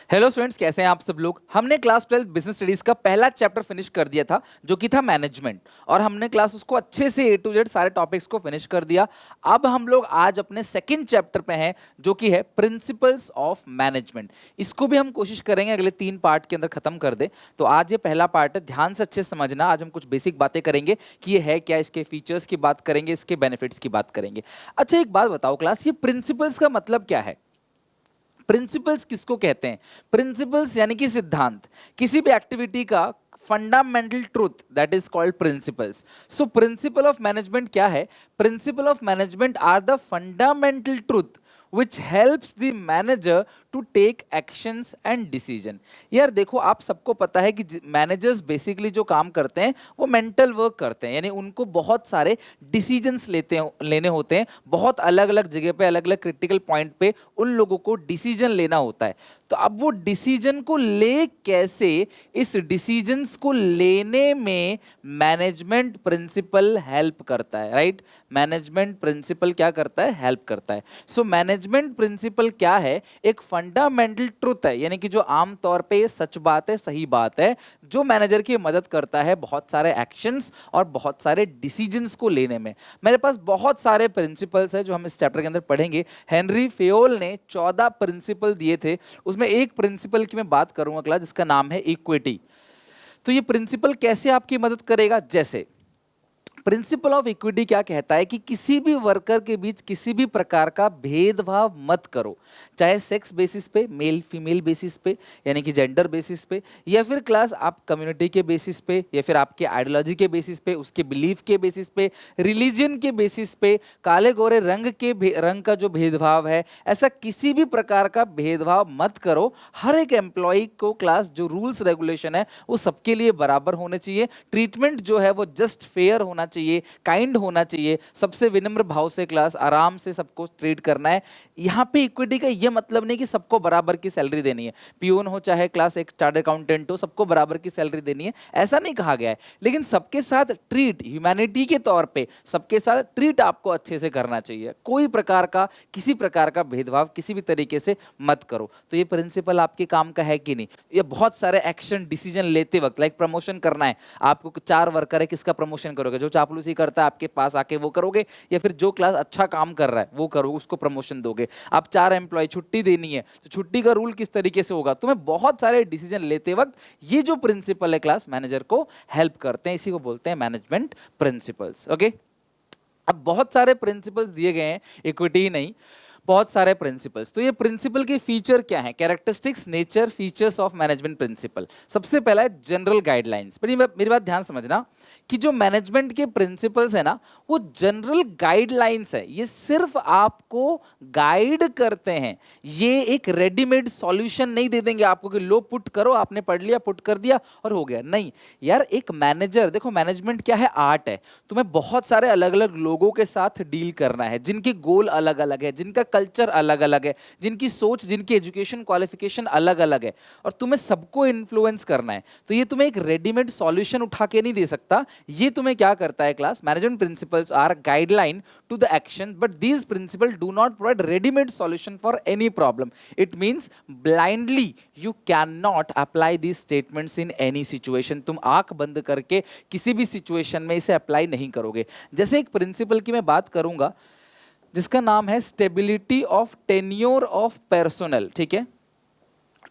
Hello students, कैसे हैं आप सब लोग। हमने क्लास 12 बिजनेस स्टडीज का पहला चैप्टर फिनिश कर दिया था जो कि था मैनेजमेंट, और हमने क्लास उसको अच्छे से ए टू जेड सारे टॉपिक्स को फिनिश कर दिया। अब हम लोग आज अपने सेकंड चैप्टर पे हैं जो कि है प्रिंसिपल्स ऑफ मैनेजमेंट। इसको भी हम कोशिश करेंगे अगले 3 पार्ट के अंदर खत्म कर दे। तो आज ये पहला पार्ट है, ध्यान से अच्छे से समझना। आज हम कुछ बेसिक बातें करेंगे कि ये है क्या, इसके फीचर्स की बात करेंगे, इसके बेनिफिट्स की बात करेंगे। अच्छा, एक बात बताओ क्लास, ये प्रिंसिपल्स का मतलब क्या है? प्रिंसिपल्स किसको कहते हैं? प्रिंसिपल्स यानी कि सिद्धांत, किसी भी एक्टिविटी का fundamental truth, that is called principles. So principle of management क्या है? Principle of management are the fundamental truth which helps the manager to take actions and decision। यार देखो, आप सबको पता है कि मैनेजर्स बेसिकली जो काम करते हैं वो मेंटल वर्क करते हैं, यानी उनको बहुत सारे डिसीजंस लेने होते हैं। बहुत अलग अलग जगह पे, अलग अलग क्रिटिकल पॉइंट पे उन लोगों को डिसीजन लेना होता है। तो अब वो डिसीजन को ले कैसे, इस डिसीजंस को लेने में मैनेजमेंट प्रिंसिपल हेल्प करता है, राइट? मैनेजमेंट प्रिंसिपल क्या करता है? हेल्प करता है। सो मैनेजमेंट प्रिंसिपल क्या है? एक फंडामेंटल ट्रुथ है, यानी कि जो आम तौर पे ये सच बात है, सही बात है, जो मैनेजर की मदद करता है बहुत सारे एक्शंस और बहुत सारे डिसीजंस को लेने में। मेरे पास बहुत सारे प्रिंसिपल्स हैं जो हम इस चैप्टर के अंदर पढ़ेंगे। हेनरी फेयोल ने 14 प्रिंसिपल दिए थे, उसमें एक प्रिंसिपल की मैं बात करूंगा क्लास, जिसका नाम है इक्विटी। तो ये प्रिंसिपल कैसे आपकी मदद करेगा? जैसे प्रिंसिपल ऑफ इक्विटी क्या कहता है कि किसी भी वर्कर के बीच किसी भी प्रकार का भेदभाव मत करो, चाहे सेक्स बेसिस पे, मेल फीमेल बेसिस पे, यानी कि जेंडर बेसिस पे, या फिर क्लास आप कम्युनिटी के बेसिस पे, या फिर आपके आइडियोलॉजी के बेसिस पे, उसके बिलीफ के बेसिस पे, रिलीजन के बेसिस पे, काले गोरे रंग का जो भेदभाव है, ऐसा किसी भी प्रकार का भेदभाव मत करो। हर एक एम्प्लॉय को क्लास जो रूल्स रेगुलेशन है वो सबके लिए बराबर होने चाहिए। ट्रीटमेंट जो है वो जस्ट फेयर होना चाहिए, काइंड होना चाहिए, सबसे विनम्र भाव से क्लास आराम से सबको ट्रीट करना है। यहाँ पे इक्विटी का ये मतलब नहीं कि सबको बराबर की सैलरी देनी है, पियून हो चाहे क्लास एक चार्ट अकाउंटेंट हो, सबको बराबर की सैलरी देनी है, ऐसा नहीं कहा गया है। लेकिन सबके साथ ट्रीट, ह्यूमैनिटी के तौर पे सबके साथ ट्रीट आपको अच्छे से करना चाहिए। कोई प्रकार का, किसी प्रकार का भेदभाव किसी भी तरीके से मत करो। तो ये प्रिंसिपल आपके काम का है कि नहीं? ये बहुत सारे एक्शन डिसीजन लेते वक्त, लाइक प्रमोशन करना है आपको, 4 वर्कर है, किसका प्रमोशन करोगे? जो चापलूसी करता है आपके पास आके वो करोगे, या फिर जो क्लास अच्छा काम कर रहा है वो करोगे, उसको प्रमोशन दोगे? आप 4 एम्प्लॉय, छुट्टी देनी है तो छुट्टी का रूल किस तरीके से होगा? तुम्हें बहुत सारे डिसीजन लेते वक्त ये जो प्रिंसिपल है क्लास मैनेजर को हेल्प करते हैं, इसी को बोलते हैं मैनेजमेंट प्रिंसिपल्स। ओके, अब बहुत सारे प्रिंसिपल्स दिए गए हैं, इक्विटी ही नहीं, बहुत सारे प्रिंसिपल्स। तो ये प्रिंसिपल के फीचर क्या हैं? Characteristics, nature, features of management principle. सबसे पहला है जनरल गाइडलाइंस। मेरी बात ध्यान समझना कि जो मैनेजमेंट के प्रिंसिपल्स है ना, वो जनरल गाइडलाइंस है। ये सिर्फ आपको गाइड करते हैं, ये एक रेडीमेड सॉल्यूशन नहीं दे देंगे आपको कि लो पुट करो, आपने पढ़ लिया, पुट कर दिया और हो गया। नहीं यार, एक मैनेजर, देखो मैनेजमेंट क्या है? आर्ट है। तुम्हें बहुत सारे अलग अलग लोगों के साथ डील करना है, जिनके गोल अलग अलग है, जिनका कल्चर अलग अलग है, जिनकी सोच, जिनकी एजुकेशन क्वालिफिकेशन अलग अलग है, और तुम्हें सबको इन्फ्लुएंस करना है। तो ये तुम्हें एक रेडीमेड सॉल्यूशन उठा के नहीं दे सकता। ये तुम्हें क्या करता है class? Management principles are guideline to the action, but these principle do not provide readymade solution for any problem. It means blindly you can not apply these statements in any situation. तुम आंख बंद करके किसी भी situation में इसे apply नहीं करोगे। जैसे एक प्रिंसिपल की मैं बात करूंगा जिसका नाम है stability of tenure of personnel. ठीक है,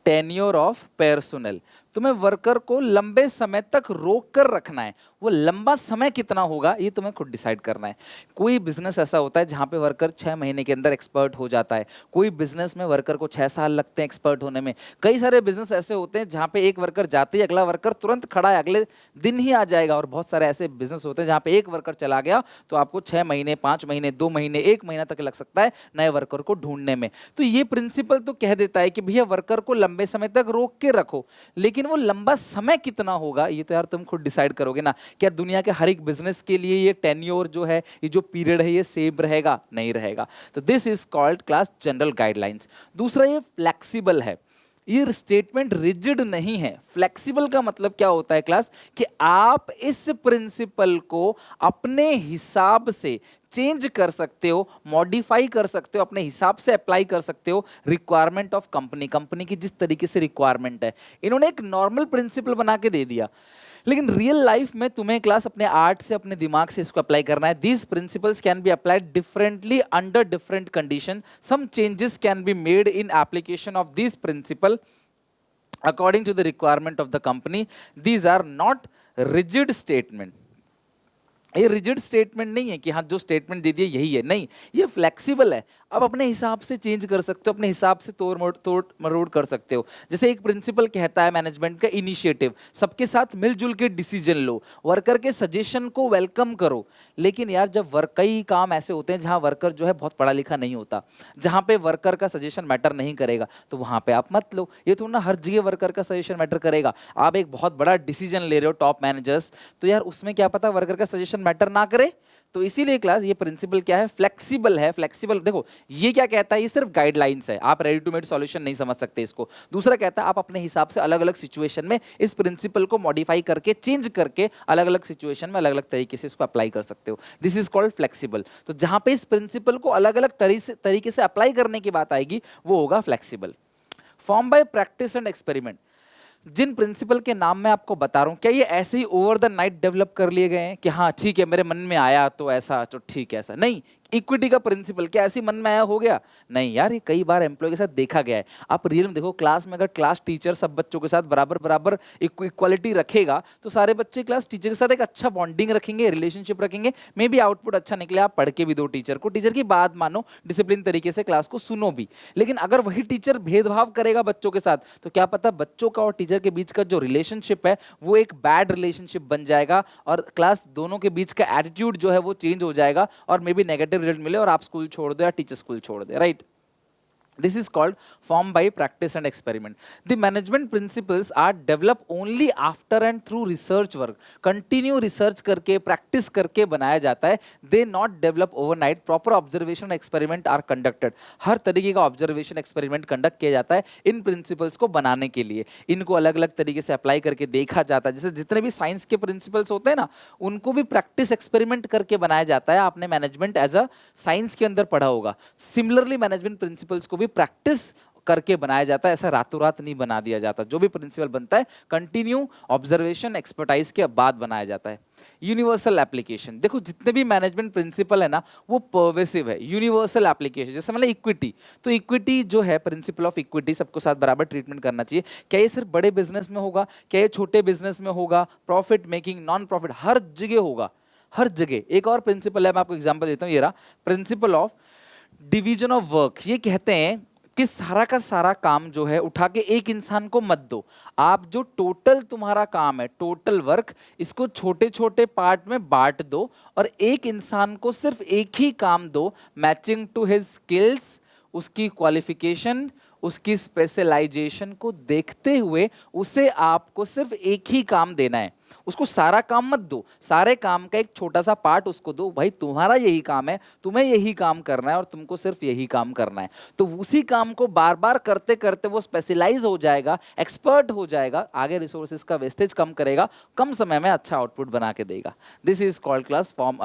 टेन्योर ऑफ पर्सोनल। तुम्हें वर्कर को लंबे समय तक रोक कर रखना है। वो लंबा समय कितना होगा ये तुम्हें खुद डिसाइड करना है। कोई बिजनेस ऐसा होता है जहां पे वर्कर 6 महीने के अंदर एक्सपर्ट हो जाता है, कोई बिजनेस में वर्कर को 6 साल लगते हैं एक्सपर्ट होने में। कई सारे बिजनेस ऐसे होते हैं जहां पे एक वर्कर जाते ही अगला वर्कर तुरंत खड़ा है, अगले दिन ही आ जाएगा। और बहुत सारे ऐसे बिजनेस होते हैं जहां पे एक वर्कर चला गया तो आपको 6 महीने, 5 महीने, 2 महीने, 1 महीना तक लग सकता है नए वर्कर को ढूंढने में। तो ये प्रिंसिपल तो कह देता है कि भैया वर्कर को लंबे समय तक रोक के रखो, लेकिन वो लंबा समय कितना होगा ये तो यार तुम खुद डिसाइड करोगे ना। क्या दुनिया के हर एक बिजनेस के लिए ये टेन्योर जो है, ये जो पीरियड है, ये सेम रहेगा? नहीं रहेगा। तो this is called class general guidelines. दूसरा, ये फ्लेक्सिबल है। ये स्टेटमेंट रिजिड नहीं है। फ्लेक्सिबल का मतलब क्या होता है क्लास, कि आप इस प्रिंसिपल को अपने हिसाब से चेंज कर सकते हो, मॉडिफाई कर सकते हो, अपने हिसाब से अप्लाई कर सकते हो रिक्वायरमेंट ऑफ कंपनी, कंपनी की जिस तरीके से रिक्वायरमेंट है। इन्होंने एक नॉर्मल प्रिंसिपल बना के दे दिया, लेकिन रियल लाइफ में तुम्हें क्लास अपने आर्ट से, अपने दिमाग से इसको अप्लाई करना है। These principles can be applied differently under different condition. Some changes can be made in application of this principle according to the requirement of the company. These are not rigid statement. ये rigid statement नहीं है कि हाँ जो statement दे दिया यही है, नहीं, ये फ्लेक्सिबल है। आप अपने हिसाब से चेंज कर सकते हो, अपने हिसाब से तोड़ मरोड़ कर सकते हो। जैसे एक प्रिंसिपल कहता है मैनेजमेंट का, इनिशिएटिव, सबके साथ मिलजुल के डिसीजन लो, वर्कर के सजेशन को वेलकम करो। लेकिन यार जब कई काम ऐसे होते हैं जहां वर्कर जो है बहुत पढ़ा लिखा नहीं होता, जहां पे वर्कर का सजेशन मैटर नहीं करेगा, तो वहां पे आप मत लो। ये थोड़ा ना हर जगह वर्कर का सजेशन मैटर करेगा। आप एक बहुत बड़ा डिसीजन ले रहे हो टॉप मैनेजर्स, तो यार उसमें क्या पता वर्कर का सजेशन मैटर ना करे। तो इसीलिए क्लास ये प्रिंसिपल क्या है, फ्लेक्सिबल है। फ्लेक्सिबल देखो ये क्या कहता है, ये सिर्फ गाइडलाइंस है, आप रेडी टू मेड सॉल्यूशन नहीं समझ सकते इसको। दूसरा कहता है आप अपने हिसाब से अलग अलग सिचुएशन में इस प्रिंसिपल को मॉडिफाई करके, चेंज करके, अलग अलग सिचुएशन में अलग अलग तरीके से इसको अप्लाई कर सकते हो। This is called flexible. तो जहां पे इस प्रिंसिपल को अलग अलग तरीके से अप्लाई करने की बात आएगी वो होगा flexible. Form by practice and experiment. जिन प्रिंसिपल के नाम मैं आपको बता रहा हूं, क्या ये ऐसे ही ओवर द नाइट डेवलप कर लिए गए हैं कि हाँ ठीक है मेरे मन में आया तो ऐसा, तो ठीक है ऐसा नहीं। इक्विटी का प्रिंसिपल क्या ऐसी मन में आया हो गया? नहीं यार, ये कई बार एम्प्लॉय के साथ देखा गया है। आप रियल में देखो, क्लास में अगर क्लास टीचर सब बच्चों के साथ बराबर बराबर इक्वालिटी रखेगा तो सारे बच्चे क्लास टीचर के साथ एक अच्छा बॉन्डिंग रखेंगे, रिलेशनशिप रखेंगे, मे बी आउटपुट अच्छा निकले। आप पढ़ के भी दो टीचर को, टीचर की बात मानो, डिसिप्लिन तरीके से क्लास को सुनो भी। लेकिन अगर वही टीचर भेदभाव करेगा बच्चों के साथ, तो क्या पता बच्चों का और टीचर के बीच का जो रिलेशनशिप है वो एक बैड रिलेशनशिप बन जाएगा, और क्लास दोनों के बीच का एटीट्यूड जो है वो चेंज हो जाएगा, और मे बी नेगेटिव रिजल्ट मिले और आप स्कूल छोड़ दो या टीचर स्कूल छोड़ दे, right? This is called form by practice and experiment. The management principles are developed only after and through research work. Continue research करके, practice करके बनाया जाता है. They not develop overnight. Proper observation and experiment are conducted. हर तरीके का observation experiment conduct किया जाता है इन principles को बनाने के लिए. इनको अलग अलग तरीके से apply करके देखा जाता है. जैसे जितने भी साइंस के principles होते हैं ना, उनको भी practice experiment करके बनाया जाता है. आपने मैनेजमेंट एज अ साइंस के अंदर पढ़ा होगा. सिमिलरली मैनेजमेंट प्रिंसिपल्स को भी प्रैक्टिस करके बनाया जाता है, ऐसा रातों रात नहीं बना दिया जाता। जो भी प्रिंसिपल बनता है कंटिन्यू ऑब्जर्वेशन एक्सपर्टाइज के बाद बनाया जाता है। यूनिवर्सल एप्लीकेशन, देखो जितने भी मैनेजमेंट प्रिंसिपल है ना वो पर्वेसिव है। यूनिवर्सल एप्लीकेशन, जैसे मतलब इक्विटी, तो इक्विटी जो है, प्रिंसिपल ऑफ इक्विटी, सबको साथ बराबर ट्रीटमेंट करना चाहिए। क्या ये सिर्फ बड़े बिजनेस में होगा? क्या ये छोटे बिजनेस में होगा? प्रॉफिट मेकिंग, नॉन प्रॉफिट, हर जगह होगा, हर जगह। एक और प्रिंसिपल है, मैं आपको एग्जांपल देता हूं, ये रहा principle of division of work. ये कहते हैं कि सारा का सारा काम जो है उठा के एक इंसान को मत दो। आप जो टोटल तुम्हारा काम है, टोटल वर्क, इसको छोटे छोटे पार्ट में बांट दो और एक इंसान को सिर्फ एक ही काम दो, मैचिंग टू हिज स्किल्स, उसकी क्वालिफिकेशन, उसकी स्पेशलाइजेशन को देखते हुए उसे आपको सिर्फ एक ही काम देना है। उसको सारा काम मत दो, सारे काम का एक छोटा सा पार्ट उसको दो। भाई तुम्हारा यही काम है, तुम्हें यही काम करना है और तुमको सिर्फ यही काम करना है। तो उसी काम को बार बार करते करते वो स्पेशलाइज हो जाएगा, एक्सपर्ट हो जाएगा, आगे रिसोर्सेज का वेस्टेज कम करेगा, कम समय में अच्छा आउटपुट बना के देगा। This is called class form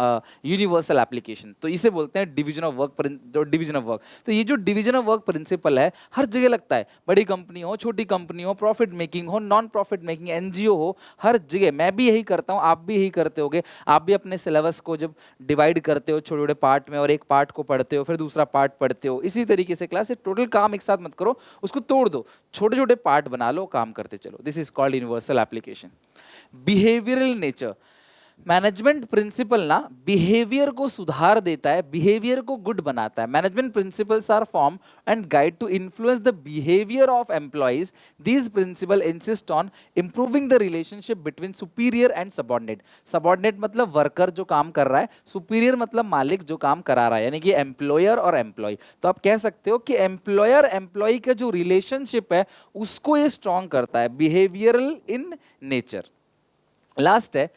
universal application. तो इसे बोलते हैं division of work. Division of work, तो ये जो डिवीजन ऑफ वर्क प्रिंसिपल है हर जगह लगता है, बड़ी कंपनी हो, छोटी कंपनी हो, प्रॉफिट मेकिंग हो, नॉन प्रॉफिट मेकिंग, एनजीओ हो, हर जगह। मैं भी यही करता हूं, आप भी यही करते होगे। आप भी अपने सिलेबस को जब डिवाइड करते हो छोटे छोटे पार्ट में और एक पार्ट को पढ़ते हो, फिर दूसरा पार्ट पढ़ते हो, इसी तरीके से क्लास टोटल काम एक साथ मत करो, उसको तोड़ दो, छोटे छोटे पार्ट बना लो, काम करते चलो। This is called universal application. Behavioural nature, management principle ना बिहेवियर को सुधार देता है, बिहेवियर को गुड बनाता है। Management principles are form and guide to influence the behaviour of employees. These principle insist on improving the relationship between superior and subordinate. Subordinate मतलब worker जो काम कर रहा है, सुपीरियर मतलब मालिक जो काम करा रहा है, यानी कि एम्प्लॉयर और एम्प्लॉय। तो आप कह सकते हो कि एम्प्लॉयर एम्प्लॉय का जो रिलेशनशिप है उसको ये स्ट्रॉन्ग करता है, बिहेवियरल इन नेचर। लास्ट है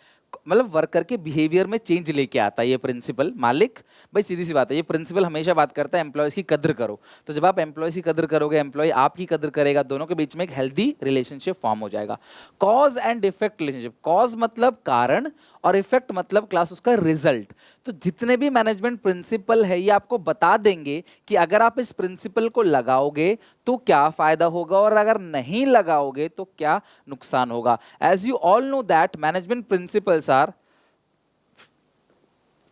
मतलब वर्कर के बिहेवियर में चेंज लेके आता है ये प्रिंसिपल। मालिक भाई सीधी सी बात है, ये प्रिंसिपल हमेशा बात करता है एम्प्लॉयज की कदर करो। तो जब आप एम्प्लॉयज की कदर करोगे, एम्प्लॉय आपकी कदर करेगा, दोनों के बीच में एक हेल्दी रिलेशनशिप फॉर्म हो जाएगा। Cause and effect relationship, cause मतलब कारण और इफेक्ट मतलब क्लास उसका रिजल्ट। तो जितने भी मैनेजमेंट प्रिंसिपल है ये आपको बता देंगे कि अगर आप इस प्रिंसिपल को लगाओगे तो क्या फायदा होगा और अगर नहीं लगाओगे तो क्या नुकसान होगा। As you all know that management principles are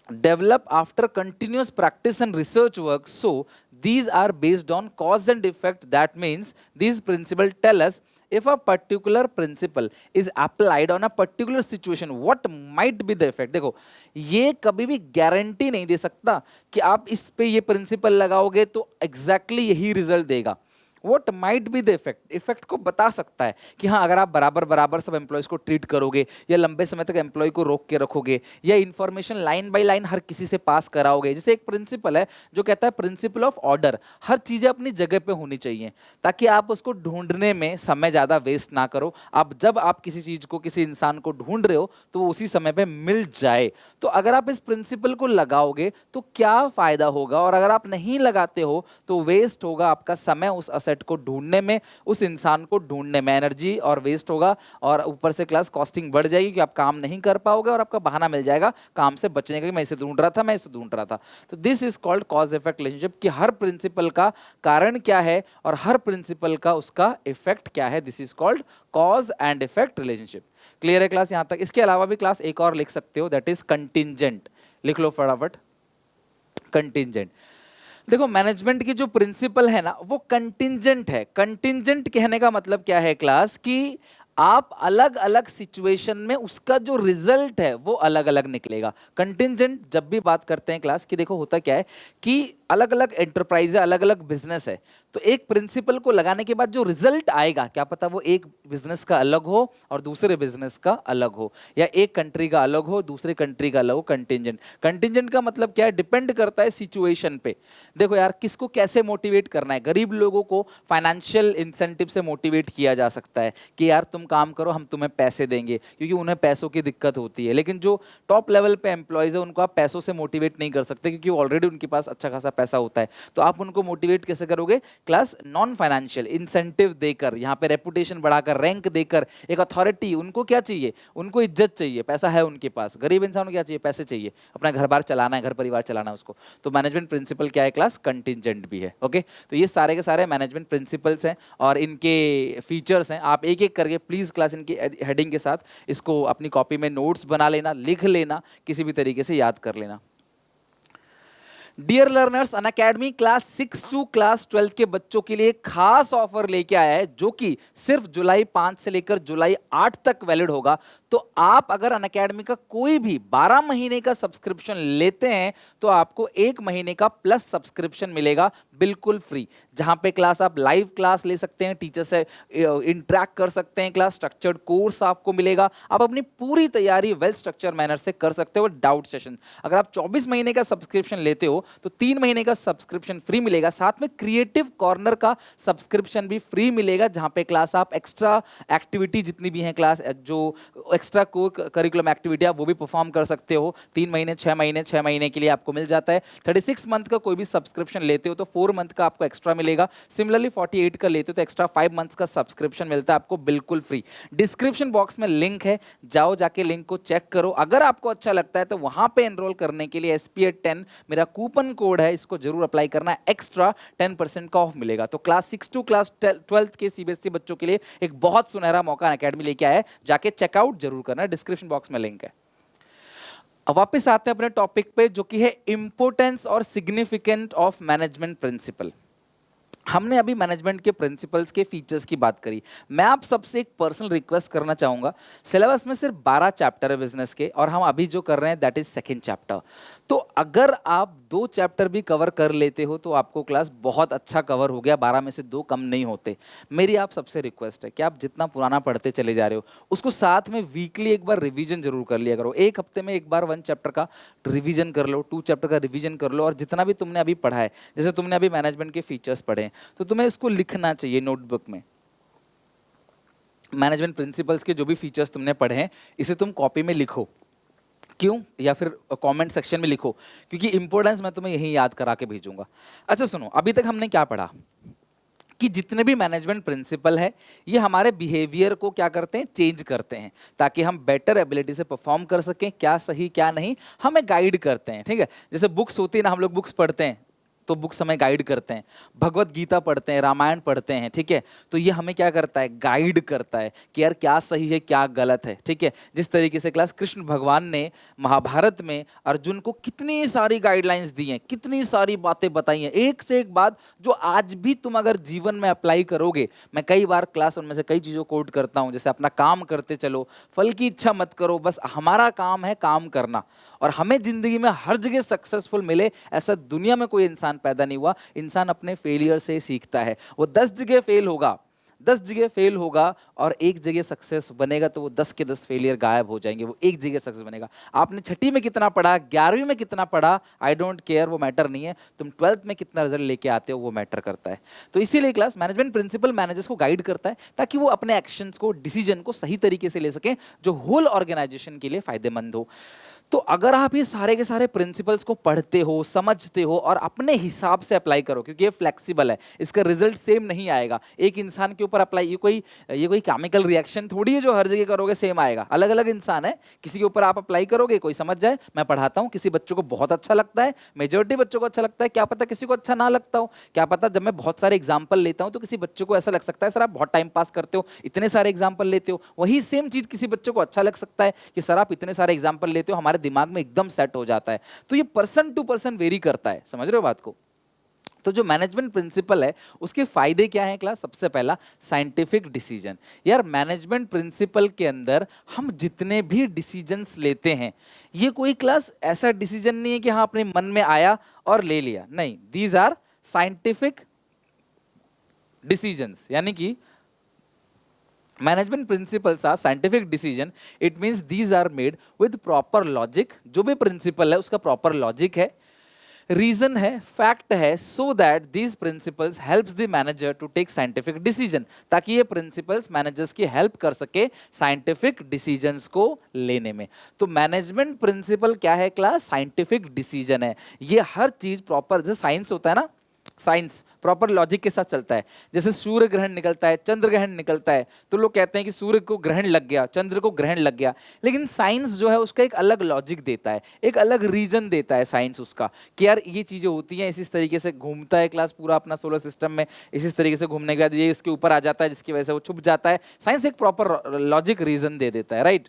develop after continuous practice and research work, so these are based on cause and effect. That means these principles tell us if a particular principle is applied on a particular situation what might be the effect. देखो ये कभी भी guarantee नहीं दे सकता कि आप इस पे ये प्रिंसिपल लगाओगे तो एग्जैक्टली यही रिजल्ट देगा। What might be the effect, effect को बता सकता है कि हाँ अगर आप बराबर बराबर सब एम्प्लॉयज को ट्रीट करोगे या लंबे समय तक एम्प्लॉय को रोक के रखोगे या इंफॉर्मेशन लाइन बाय लाइन हर किसी से पास कराओगे। जैसे एक प्रिंसिपल है जो कहता है प्रिंसिपल ऑफ ऑर्डर, हर चीजें अपनी जगह पे होनी चाहिए ताकि आप उसको ढूंढने में समय ज्यादा वेस्ट ना करो। आप जब आप किसी चीज को किसी इंसान को ढूंढ रहे हो तो वो उसी समय पे मिल जाए। तो अगर आप इस प्रिंसिपल को लगाओगे तो क्या फायदा होगा और अगर आप नहीं लगाते हो तो वेस्ट होगा आपका समय उस असेट को ढूंढने में, उस इंसान को ढूंढने में एनर्जी और वेस्ट होगा और ऊपर से क्लास कॉस्टिंग बढ़ जाएगी कि आप काम नहीं कर पाओगे और आपका बहाना मिल जाएगा काम से बचने का कि मैं इसे ढूंढ रहा था, मैं इसे ढूंढ रहा था। तो this is called cause effect relationship कि हर प्रिंसिपल का कारण क्या है और हर प्रिंसिपल का उसका इफेक्ट क्या है। This is called cause and effect relationship. Clear है क्लास यहां तक? इसके अलावा भी क्लास एक और लिख सकते हो, दैट इज कंटिंजेंट। लिख लो फटाफट कंटिंजेंट। देखो मैनेजमेंट की जो प्रिंसिपल है ना वो कंटिंजेंट है। कंटिंजेंट कहने का मतलब क्या है क्लास कि आप अलग अलग सिचुएशन में उसका जो रिजल्ट है वो अलग अलग निकलेगा। कंटिंजेंट जब भी बात करते हैं क्लास की, देखो होता क्या है कि अलग अलग एंटरप्राइज है, अलग अलग बिजनेस है, तो एक प्रिंसिपल को लगाने के बाद जो रिजल्ट आएगा क्या पता वो एक बिजनेस का अलग हो और दूसरे बिजनेस का अलग हो, या एक कंट्री का अलग हो दूसरे कंट्री का अलग हो। कंटिंजेंट, कंटिंजेंट का मतलब क्या है, डिपेंड करता है सिचुएशन पे। देखो यार किसको कैसे मोटिवेट करना है, गरीब लोगों को फाइनेंशियल इंसेंटिव से मोटिवेट किया जा सकता है कि यार तुम काम करो हम तुम्हें पैसे देंगे, क्योंकि उन्हें पैसों की दिक्कत होती है। लेकिन जो टॉप लेवल पे एम्प्लॉयज है उनको आप पैसों से मोटिवेट नहीं कर सकते क्योंकि ऑलरेडी उनके पास अच्छा खासा पैसा होता है। तो आप उनको मोटिवेट कैसे करोगे क्लास? नॉन फाइनेंशियल इंसेंटिव देकर, यहाँ पे रेपुटेशन बढ़ाकर, रैंक देकर, एक अथॉरिटी। उनको क्या चाहिए? उनको इज्जत चाहिए, पैसा है उनके पास। गरीब इंसान को क्या चाहिए? पैसे चाहिए, अपना घर बार चलाना है, घर परिवार चलाना है उसको। तो मैनेजमेंट प्रिंसिपल क्या है क्लास? कंटिंजेंट भी है। ओके, तो ये सारे के सारे मैनेजमेंट प्रिंसिपल्स हैं और इनके फीचर्स हैं। आप एक एक करके प्लीज क्लास इनकी हेडिंग के साथ इसको अपनी कॉपी में नोट्स बना लेना, लिख लेना, किसी भी तरीके से याद कर लेना। Dear learners, Unacademy class 6 to class 12 के बच्चों के लिए खास ऑफर लेके आया है जो कि सिर्फ जुलाई 5 से लेकर जुलाई 8 तक वैलिड होगा। तो आप अगर अनअकैडमी का कोई भी 12 महीने का सब्सक्रिप्शन लेते हैं तो आपको 1 महीने का प्लस सब्सक्रिप्शन मिलेगा बिल्कुल फ्री, जहां पे क्लास आप लाइव क्लास ले सकते हैं, टीचर से इंटरेक्ट कर सकते हैं, क्लास स्ट्रक्चर्ड कोर्स आपको मिलेगा, आप अपनी पूरी तैयारी वेल स्ट्रक्चर मैनर से कर सकते हो। डाउट सेशन, अगर आप 24 महीने का सब्सक्रिप्शन लेते हो तो 3 महीने का सब्सक्रिप्शन फ्री मिलेगा, साथ में क्रिएटिव कॉर्नर का सब्सक्रिप्शन भी फ्री मिलेगा, जहां पे क्लास आप एक्स्ट्रा एक्टिविटी जितनी भी हैं क्लास जो एक्स्ट्रा करिकुलम एक्टिविटी आप वो भी परफॉर्म कर सकते हो। 3 महीने 6 महीने के लिए आपको मिल जाता है। 36 मंथ का कोई भी सब्सक्रिप्शन लेते हो तो 4 मंथ का आपको एक्स्ट्रा मिलेगा। सिमिलरली 48 का लेते हो तो एक्स्ट्रा 5 मंथ्स का सब्सक्रिप्शन मिलता है आपको बिल्कुल फ्री। डिस्क्रिप्शन बॉक्स में लिंक है, जाओ जाके लिंक को चेक करो। अगर आपको अच्छा लगता है तो वहां पे एनरोल करने के लिए SPA10 मेरा कूपन कोड है, इसको जरूर अप्लाई करना है, एक्स्ट्रा 10% का ऑफ मिलेगा। तो क्लास 6 टू क्लास 12 के CBSE बच्चों के लिए एक बहुत सुनहरा मौका अनअकैडमी लेके आया है, जाके चेकआउट जरूर करना, डिस्क्रिप्शन बॉक्स में लिंक है। अब वापस आते हैं अपने टॉपिक पे जो कि है इंपोर्टेंस और सिग्निफिकेंट ऑफ मैनेजमेंट प्रिंसिपल। हमने अभी मैनेजमेंट के प्रिंसिपल्स के फीचर्स की बात करी। मैं आप सबसे एक पर्सनल रिक्वेस्ट करना चाहूंगा, सिलेबस में सिर्फ 12 चैप्टर है बिजनेस के और हम अभी जो कर रहे हैं दैट इज सेकंड चैप्टर। तो अगर आप 2 चैप्टर भी कवर कर लेते हो तो आपको क्लास बहुत अच्छा कवर हो गया, 12 में से 2 कम नहीं होते। मेरी आप सबसे रिक्वेस्ट है कि आप जितना पुराना पढ़ते चले जा रहे हो उसको साथ में वीकली एक बार रिवीजन जरूर कर लिया करो। एक हफ्ते में एक बार 1 चैप्टर का रिवीजन कर लो, 2 चैप्टर का रिवीजन कर लो, और जितना भी तुमने अभी पढ़ा है, जैसे तुमने अभी मैनेजमेंट के फीचर्स पढ़े हैं तो तुम्हें इसको लिखना चाहिए नोटबुक में। मैनेजमेंट प्रिंसिपल्स के जो भी फीचर्स तुमने पढ़े हैं इसे तुम कॉपी में लिखो, क्यों, या फिर कमेंट सेक्शन में लिखो, क्योंकि इंपॉर्टेंस मैं तुम्हें यही याद करा के भेजूंगा। अच्छा सुनो, अभी तक हमने क्या पढ़ा कि जितने भी मैनेजमेंट प्रिंसिपल है ये हमारे बिहेवियर को क्या करते हैं, चेंज करते हैं, ताकि हम बेटर एबिलिटी से परफॉर्म कर सकें, क्या सही क्या नहीं हमें गाइड करते हैं। ठीक है, जैसे बुक्स होती है ना, हम लोग बुक्स पढ़ते हैं तो बुक्स हमें गाइड करते हैं, भगवत गीता पढ़ते हैं, रामायण पढ़ते हैं, ठीक है, तो ये हमें क्या करता है, गाइड करता है कि यार क्या सही है क्या गलत है। ठीक है, जिस तरीके से क्लास कृष्ण भगवान ने महाभारत में अर्जुन को कितनी सारी गाइडलाइंस दी हैं, कितनी सारी बातें बताई हैं, एक से एक बात जो आज भी तुम अगर जीवन में अप्लाई करोगे। मैं कई बार क्लास उनमें से कई चीज़ों को कोट करता हूं, जैसे अपना काम करते चलो, फल की इच्छा मत करो, बस हमारा काम है काम करना, और हमें जिंदगी में हर जगह सक्सेसफुल मिले ऐसा दुनिया में कोई इंसान पैदा नहीं हुआ। इंसान अपने फेलियर से सीखता है। वो 10 जगह फेल होगा, 10 जगह फेल होगा और एक जगह सक्सेस बनेगा, तो वो 10 के 10 फेलियर गायब हो जाएंगे, वो एक जगह सक्सेस बनेगा। आपने छठी में कितना पढ़ा, 11वीं में कितना पढ़ा, आई डोंट केयर, वो मैटर नहीं है। तुम 12th में कितना रिजल्ट लेके आते हो वो मैटर करता है। तो इसीलिए क्लास मैनेजमेंट प्रिंसिपल मैनेजर्स को गाइड करता है ताकि वो अपने एक्शंस को, डिसीजन को सही तरीके से ले सकें जो होल ऑर्गेनाइजेशन के लिए फायदेमंद हो। तो अगर आप ये सारे के सारे प्रिंसिपल्स को पढ़ते हो, समझते हो और अपने हिसाब से अप्लाई करो, क्योंकि ये फ्लेक्सिबल है, इसका रिजल्ट सेम नहीं आएगा एक इंसान के ऊपर अप्लाई। ये कोई केमिकल रिएक्शन थोड़ी है जो हर जगह करोगे सेम आएगा। अलग अलग इंसान है, किसी के ऊपर आप अप्लाई करोगे कोई समझ जाए। मैं पढ़ाता हूँ, किसी बच्चों को बहुत अच्छा लगता है, मेजोरिटी बच्चों को अच्छा लगता है, क्या पता किसी को अच्छा ना लगता हो, क्या पता जब मैं बहुत सारे एग्जाम्पल लेता हूँ तो किसी बच्चों को ऐसा लग सकता है सर आप बहुत टाइम पास करते हो, इतने सारे एग्जाम्पल लेते हो। वही सेम चीज किसी बच्चों को अच्छा लग सकता है कि सर आप इतने सारे एग्जाम्पल लेते हो, हमारे दिमाग में एकदम सेट हो जाता है। तो ये पर्सन टू पर्सन वेरी करता है, समझ रहे हो बात को। तो जो मैनेजमेंट प्रिंसिपल है उसके फायदे क्या हैं क्लास, सबसे पहला साइंटिफिक डिसीजन। यार मैनेजमेंट प्रिंसिपल के अंदर हम जितने भी डिसीजंस लेते हैं, ये कोई क्लास ऐसा डिसीजन नहीं है कि हाँ अपने मन में आया और ले लिया, नहीं, दीज आर साइंटिफिक डिसीजंस। यानी कि management principles are scientific decision, it means these are made with proper logic. जो भी प्रिंसिपल है उसका प्रॉपर लॉजिक है, रीजन है, फैक्ट है, so that these principles helps the manager to take scientific decision, ताकि ये प्रिंसिपल्स मैनेजर्स की हेल्प कर सके साइंटिफिक डिसीजंस को लेने में। तो मैनेजमेंट प्रिंसिपल क्या है क्लास, साइंटिफिक डिसीजन है। ये हर चीज प्रॉपर, जैसे साइंस होता है ना, साइंस प्रॉपर लॉजिक के साथ चलता है। जैसे सूर्य ग्रहण निकलता है, चंद्र ग्रहण निकलता है, तो लोग कहते हैं कि सूर्य को ग्रहण लग गया, चंद्र को ग्रहण लग गया, लेकिन साइंस जो है उसका एक अलग लॉजिक देता है, एक अलग रीजन देता है साइंस उसका, कि यार ये चीजें होती हैं, इस तरीके से घूमता है क्लास पूरा अपना सोलर सिस्टम में, इस तरीके से घूमने के बाद ये इसके ऊपर आ जाता है जिसकी वजह से वो छुप जाता है। साइंस एक प्रॉपर लॉजिक रीजन दे देता है, राइट।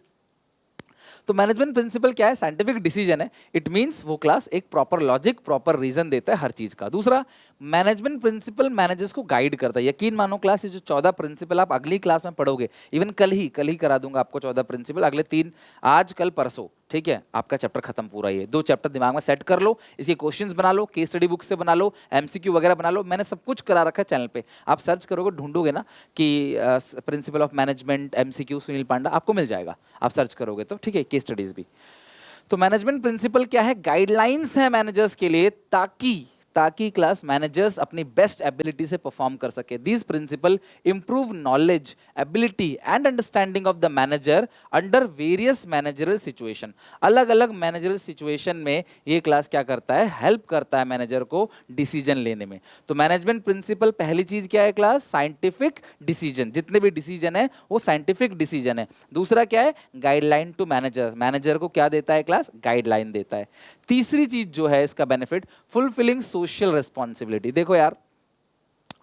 तो मैनेजमेंट प्रिंसिपल क्या है, साइंटिफिक डिसीजन है। इट मींस वो क्लास एक प्रॉपर लॉजिक, प्रॉपर रीजन देता है हर चीज का। दूसरा, मैनेजमेंट प्रिंसिपल मैनेजर्स को गाइड करता है। यकीन मानो क्लास, ये जो 14 प्रिंसिपल आप अगली क्लास में पढ़ोगे, इवन कल ही करा दूंगा आपको 14 प्रिंसिपल, अगले 3, आज कल परसों, ठीक है, आपका चैप्टर खत्म पूरा। ये 2 चैप्टर दिमाग में सेट कर लो, इसके क्वेश्चंस बना लो, केस स्टडी बुक से बना लो, एमसीक्यू वगैरह बना लो, मैंने सब कुछ करा रखा है चैनल पे। आप सर्च करोगे, ढूंढोगे ना कि principle of management MCQ Sunil Panda, आपको मिल जाएगा, आप सर्च करोगे तो, ठीक है, केस स्टडीज भी। तो मैनेजमेंट प्रिंसिपल क्या है, गाइडलाइंस है मैनेजर्स के लिए, ताकि क्लास मैनेजर्स अपनी बेस्ट एबिलिटी से परफॉर्म कर सके। These principle improve knowledge, ability and understanding of the manager under various managerial situation. अलग अलग मैनेजरल सिचुएशन में ये क्लास क्या करता है, हेल्प करता है मैनेजर को डिसीजन लेने में। तो मैनेजमेंट प्रिंसिपल पहली चीज क्या है क्लास, साइंटिफिक डिसीजन, जितने भी डिसीजन है वो साइंटिफिक डिसीजन है। दूसरा क्या है, गाइडलाइन टू मैनेजर, मैनेजर को क्या देता है क्लास, गाइडलाइन देता है। तीसरी चीज जो है इसका बेनिफिट, फुलफिलिंग सोशल रिस्पॉन्सिबिलिटी। देखो यार,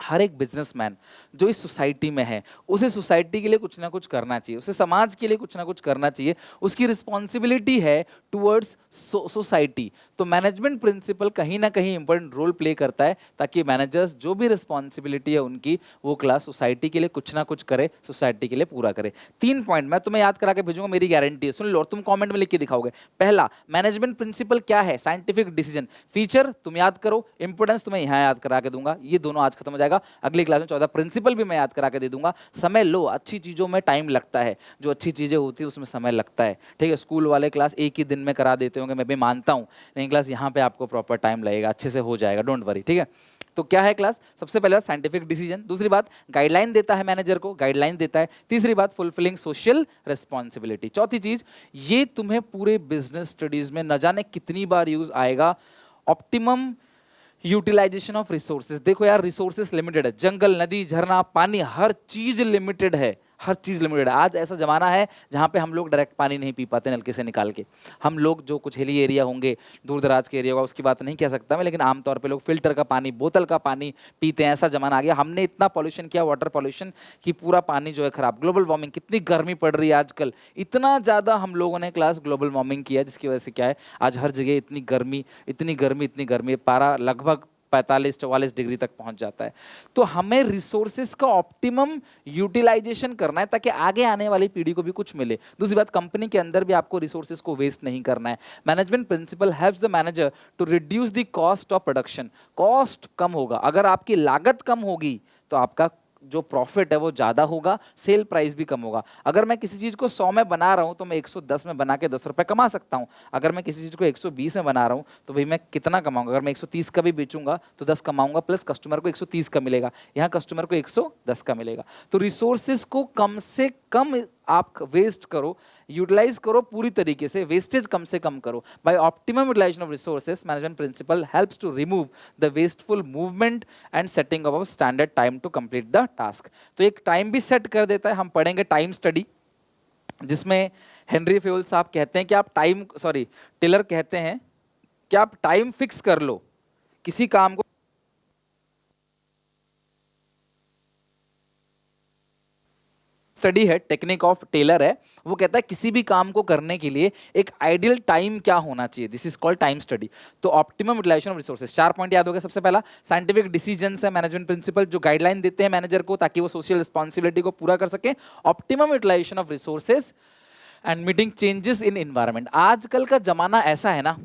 हर एक बिजनेसमैन जो इस सोसाइटी में है, उसे सोसाइटी के लिए कुछ ना कुछ करना चाहिए, उसे समाज के लिए कुछ ना कुछ करना चाहिए, उसकी रिस्पॉन्सिबिलिटी है टुवर्ड्स सोसाइटी। तो मैनेजमेंट प्रिंसिपल कहीं ना कहीं इंपॉर्टेंट रोल प्ले करता है, ताकि मैनेजर्स जो भी रिस्पॉन्सिबिलिटी है उनकी, वो क्लास सोसाइटी के लिए कुछ ना कुछ करे, सोसाइटी के लिए पूरा करे। 3 पॉइंट मैं तुम्हें याद करा के भेजूंगा, मेरी गारंटी है, सुन लो और तुम कॉमेंट में लिख के दिखाओगे। पहला, मैनेजमेंट प्रिंसिपल क्या है, साइंटिफिक डिसीजन। फीचर तुम याद करो, इंपोर्टेंस तुम्हें यहाँ याद करा के दूंगा, ये दोनों आज खत्म हो जाएगा। अगली क्लास में 14 प्रिंसिपल भी मैं याद करा के दे दूंगा। समय लो, अच्छी चीजों में टाइम लगता है, जो अच्छी चीजें होती है उसमें समय लगता है, ठीक है। स्कूल वाले क्लास एक ही दिन में करा देते होंगे, मैं भी मानता हूं, नहीं क्लास यहाँ पे आपको प्रॉपर टाइम लगेगा, अच्छे से हो जाएगा, डोंट वरी, ठीक है। तो क्या है क्लास, सबसे पहले साइंटिफिक डिसीजन, दूसरी बात गाइडलाइन देता है मैनेजर को, गाइडलाइन देता है, तीसरी बात फुलफिलिंग सोशल रिस्पॉन्सिबिलिटी, चौथी चीज ये तुम्हें पूरे बिजनेस स्टडीज में न जाने कितनी बार यूज आएगा, ऑप्टिमम यूटिलाइजेशन ऑफ रिसोर्सेज। देखो यार रिसोर्सेज लिमिटेड है, जंगल, नदी, झरना, पानी, हर चीज लिमिटेड है, हर चीज लिमिटेड है। आज ऐसा जमाना है जहां पे हम लोग डायरेक्ट पानी नहीं पी पाते नलके से निकाल के। हम लोग जो कुछ हिली एरिया होंगे, दूर दराज के एरिया होगा, उसकी बात नहीं कह सकता मैं, लेकिन आमतौर पे लोग फिल्टर का पानी, बोतल का पानी पीते हैं। ऐसा जमाना आ गया, हमने इतना पॉल्यूशन किया, वाटर पॉल्यूशन, कि पूरा पानी जो है खराब। ग्लोबल वार्मिंग, कितनी गर्मी पड़ रही है आजकल, इतना ज्यादा हम लोगों ने क्लास ग्लोबल वार्मिंग किया, जिसकी वजह से क्या है आज हर जगह इतनी गर्मी, इतनी गर्मी, इतनी गर्मी, पारा लगभग 45-44 डिग्री तक पहुंच जाता है। तो हमें रिसोर्सेज का ऑप्टिमम यूटिलाइजेशन करना है ताकि आगे आने वाली पीढ़ी को भी कुछ मिले। दूसरी बात, कंपनी के अंदर भी आपको रिसोर्सेज को वेस्ट नहीं करना है। Management principle helps the manager to reduce the cost of production. Cost कम होगा, अगर आपकी लागत कम होगी तो आपका जो प्रॉफिट है वो ज़्यादा होगा, सेल प्राइस भी कम होगा। अगर मैं किसी चीज़ को 100 में बना रहा हूँ तो मैं 110 में बना के 10 रुपये कमा सकता हूँ। अगर मैं किसी चीज़ को 120 में बना रहा हूँ तो भाई मैं कितना कमाऊंगा? अगर मैं 130 का भी बेचूंगा तो 10 कमाऊंगा, प्लस कस्टमर को 130 का मिलेगा, यहाँ कस्टमर को 110 का मिलेगा। तो रिसोर्सेज को कम से कम आप वेस्ट करो, यूटिलाइज करो पूरी तरीके से, वेस्टेज कम से कम करो। By optimum utilisation of resources, management principle helps to remove the wasteful movement and setting of standard time to complete the task. तो एक टाइम भी सेट कर देता है। हम पढ़ेंगे टाइम स्टडी, जिसमें हेनरी फ्यूल साहब कहते हैं कि आप टेलर कहते हैं कि आप टाइम फिक्स कर लो किसी काम को। स्टडी है, टेक्निक ऑफ टेलर है, वो कहता है किसी भी काम को करने के लिए एक आइडियल टाइम क्या होना चाहिए, this is called time study. तो optimum utilisation of resources, 4 point याद हो गया। सबसे पहला साइंटिफिक डिसीजंस है, मैनेजमेंट प्रिंसिपल जो गाइडलाइन देते हैं मैनेजर को ताकि वो सोशल रिस्पॉन्सिबिलिटी को पूरा कर सके। Optimum utilisation of resources and meeting changes in environment. आजकल का जमाना ऐसा है ना,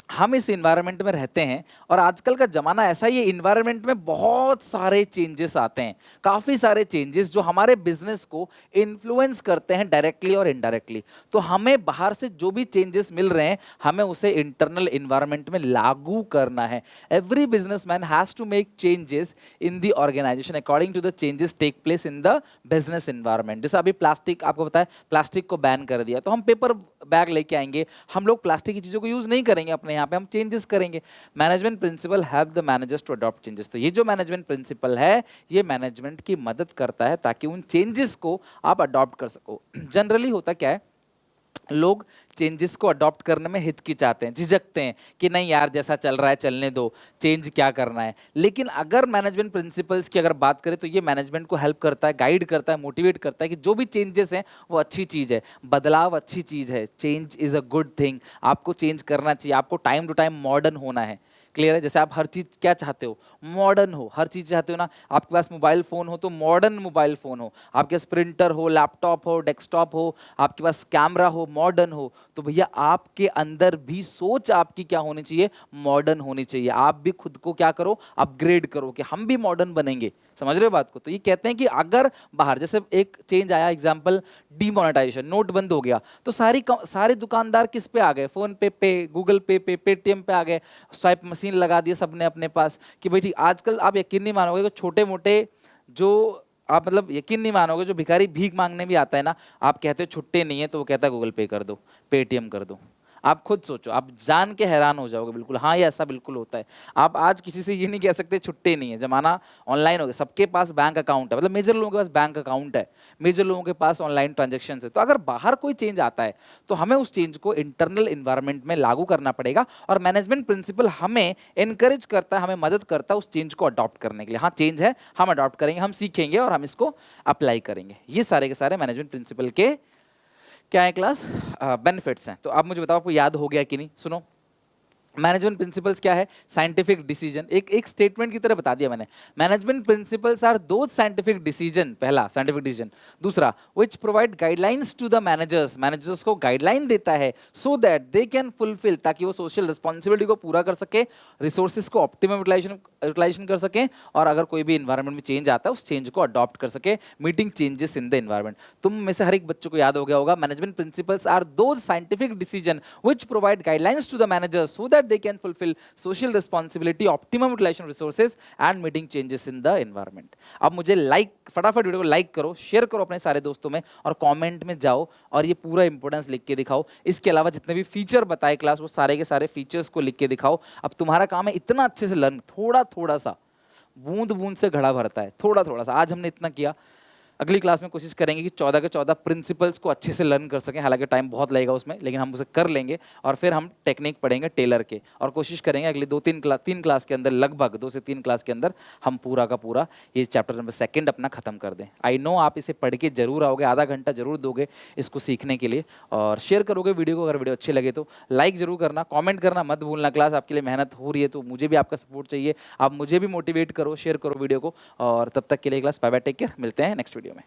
हम इस इन्वायरमेंट में रहते हैं और आजकल का जमाना ऐसा ही है, इन्वायरमेंट में बहुत सारे चेंजेस आते हैं, काफ़ी सारे चेंजेस जो हमारे बिजनेस को इन्फ्लुएंस करते हैं डायरेक्टली और इनडायरेक्टली। तो हमें बाहर से जो भी चेंजेस मिल रहे हैं हमें उसे इंटरनल इन्वायरमेंट में लागू करना है। Every businessman has to make changes in the organisation according to the changes take place in the business environment. जैसे अभी प्लास्टिक, आपको पता है प्लास्टिक को बैन कर दिया, तो हम पेपर बैग लेके आएंगे, हम लोग प्लास्टिक की चीज़ों को यूज़ नहीं करेंगे, अपने यहाँ पे हम चेंजेस करेंगे। Management principle help the managers to adopt changes. तो ये जो मैनेजमेंट प्रिंसिपल है ये मैनेजमेंट की मदद करता है ताकि उन चेंजेस को आप अडॉप्ट कर सको। जनरली होता क्या है, लोग चेंजेस को अडॉप्ट करने में हिचकिचाते हैं, झिझकते हैं कि नहीं यार जैसा चल रहा है चलने दो, चेंज क्या करना है। लेकिन अगर मैनेजमेंट प्रिंसिपल्स की अगर बात करें तो ये मैनेजमेंट को हेल्प करता है, गाइड करता है, मोटिवेट करता है कि जो भी चेंजेस हैं वो अच्छी चीज़ है, बदलाव अच्छी चीज़ है, change is a good thing. आपको चेंज करना चाहिए, आपको टाइम टू टाइम मॉडर्न होना है। क्लियर है? जैसे आप हर चीज़ क्या चाहते हो, मॉडर्न हो, हर चीज़ चाहते हो ना। आपके पास मोबाइल फ़ोन हो तो मॉडर्न मोबाइल फ़ोन हो, आपके पास प्रिंटर हो, लैपटॉप हो, डेस्कटॉप हो, आपके पास कैमरा हो, मॉडर्न हो। तो भैया आपके अंदर भी सोच आपकी क्या होनी चाहिए, मॉडर्न होनी चाहिए। आप भी खुद को क्या करो, अपग्रेड करो कि हम भी मॉडर्न बनेंगे। समझ रहे हो बात को? तो ये कहते हैं कि अगर बाहर जैसे एक चेंज आया, एग्जाम्पल डीमोनेटाइजेशन, नोट बंद हो गया, तो सारे दुकानदार किस पे आ गए, फोन पे, गूगल पे, पेटीएम पे आ गए, स्वाइप मशीन लगा दिया सबने अपने पास कि भाई ठीक। आजकल आप यकीन नहीं मानोगे कि छोटे मोटे जो आप मतलब यकीन नहीं मानोगे, जो भिखारी भीख मांगने भी आता है ना, आप कहते हो छुट्टे नहीं है तो वो कहता है गूगल पे कर दो, पेटीएम कर दो। आप खुद सोचो, आप जान के हैरान हो जाओगे। बिल्कुल हाँ, ये ऐसा बिल्कुल होता है। आप आज किसी से ये नहीं कह सकते छुट्टे नहीं है, जमाना ऑनलाइन हो गया, सबके पास बैंक अकाउंट है, मतलब मेजर लोगों के पास बैंक अकाउंट है, मेजर लोगों के पास ऑनलाइन ट्रांजेक्शन है। तो अगर बाहर कोई चेंज आता है तो हमें उस चेंज को इंटरनल इन्वायरमेंट में लागू करना पड़ेगा, और मैनेजमेंट प्रिंसिपल हमें एनकरेज करता है, हमें मदद करता है उस चेंज को अडॉप्ट करने के लिए। हाँ चेंज है, हम अडॉप्ट करेंगे, हम सीखेंगे और हम इसको अप्लाई करेंगे। ये सारे के सारे मैनेजमेंट प्रिंसिपल के क्या है क्लास, बेनिफिट्स हैं। तो आप मुझे बताओ आपको याद हो गया कि नहीं। सुनो, मैनेजमेंट प्रिंसिपल्स क्या है, साइंटिफिक डिसीजन, एक स्टेटमेंट की तरह बता दिया मैंने। मैनेजमेंट प्रिंसिपल्स आर दो साइंटिफिक डिसीजन, पहला साइंटिफिक डिसीजन, दूसरा which provide guidelines to the managers, managers को गाइडलाइन देता है so that they can fulfil, ताकि वो सोशल रिस्पॉन्सिबिलिटी को पूरा कर सके, रिसोर्सेज को ऑप्टिमम यूटिलाइजेशन कर सके, और अगर कोई भी इन्वायरमेंट में चेंज आता है उस चेंज को अडॉप्ट कर सके, meeting changes in the environment. तुम में से हर एक बच्चों को याद हो गया होगा, मैनेजमेंट प्रिंसिपल्स आर दो scientific decision which provide guidelines to the managers so that that they can fulfill social responsibility, optimum utilization of resources and meeting changes in the environment. अब मुझे फटाफट वीडियो को लाइक करो, share करो अपने सारे दोस्तों में और कमेंट में जाओ और ये पूरा इंपॉर्टेंस लिख के दिखाओ। इसके अलावा जितने भी फीचर बताए क्लास, वो सारे के सारे फीचर्स को लिख के दिखाओ। अब तुम्हारा काम है इतना अच्छे से लर्न, थोड़ा थोड़ा सा, बूंद बूंद से घड़ा भरता है, थोड़ा थोड़ा सा। आज हमने इतना किया, अगली क्लास में कोशिश करेंगे कि 14 के 14 प्रिंसिपल्स को अच्छे से लर्न कर सकें। हालांकि टाइम बहुत लगेगा उसमें, लेकिन हम उसे कर लेंगे। और फिर हम टेक्निक पढ़ेंगे टेलर के, और कोशिश करेंगे अगली 3 क्लास के अंदर, लगभग 2 से 3 क्लास के अंदर हम पूरा का पूरा ये चैप्टर नंबर 2 अपना खत्म कर दें। आई नो आप इसे पढ़ के जरूर आओगे, आधा घंटा जरूर दोगे इसको सीखने के लिए, और शेयर करोगे वीडियो को। अगर वीडियो अच्छे लगे तो लाइक जरूर करना, कॉमेंट करना मत भूलना। क्लास आपके लिए मेहनत हो रही है तो मुझे भी आपका सपोर्ट चाहिए। आप मुझे भी मोटिवेट करो, शेयर करो वीडियो को। और तब तक के लिए class bye bye, take care, मिलते हैं नेक्स्ट वीडियो में।